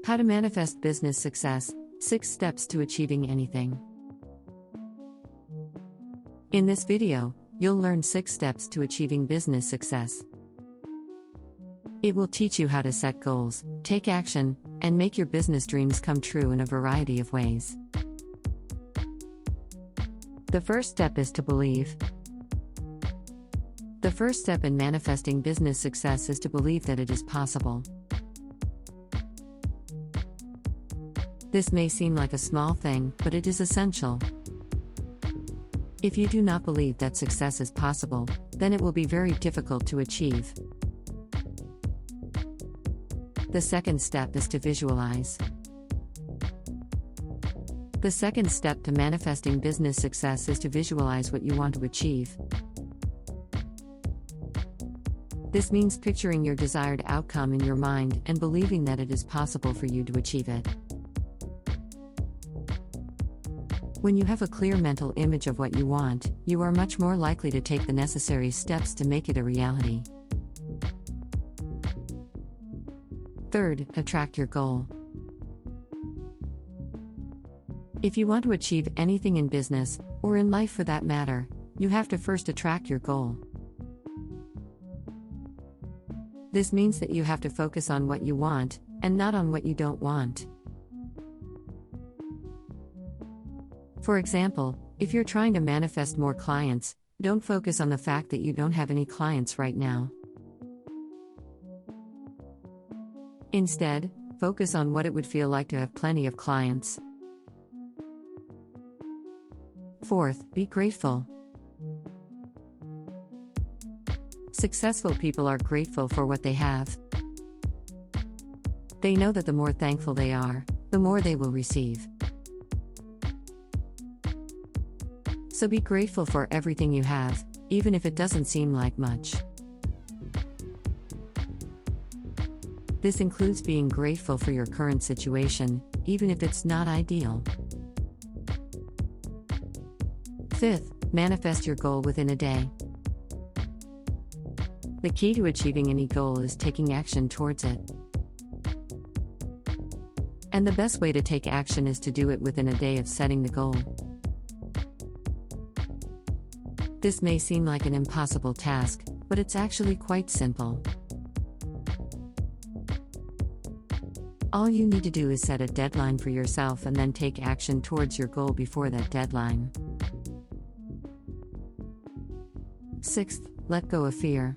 How to manifest business success, 6 steps to achieving anything. In this video, you'll learn 6 steps to achieving business success. It will teach you how to set goals, take action, and make your business dreams come true in a variety of ways. The first step is to believe. The first step in manifesting business success is to believe that it is possible. This may seem like a small thing, but it is essential. If you do not believe that success is possible, then it will be very difficult to achieve. The second step is to visualize. The second step to manifesting business success is to visualize what you want to achieve. This means picturing your desired outcome in your mind and believing that it is possible for you to achieve it. When you have a clear mental image of what you want, you are much more likely to take the necessary steps to make it a reality. Third, attract your goal. If you want to achieve anything in business, or in life for that matter, you have to first attract your goal. This means that you have to focus on what you want, and not on what you don't want. For example, if you're trying to manifest more clients, don't focus on the fact that you don't have any clients right now. Instead, focus on what it would feel like to have plenty of clients. Fourth, be grateful. Successful people are grateful for what they have. They know that the more thankful they are, the more they will receive. So be grateful for everything you have, even if it doesn't seem like much. This includes being grateful for your current situation, even if it's not ideal. Fifth, manifest your goal within a day. The key to achieving any goal is taking action towards it. And the best way to take action is to do it within a day of setting the goal. This may seem like an impossible task, but it's actually quite simple. All you need to do is set a deadline for yourself and then take action towards your goal before that deadline. Sixth, let go of fear.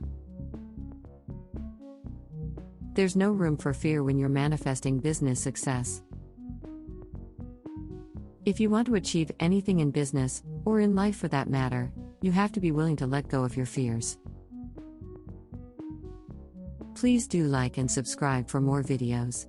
There's no room for fear when you're manifesting business success. If you want to achieve anything in business, or in life for that matter, you have to be willing to let go of your fears. Please do like and subscribe for more videos.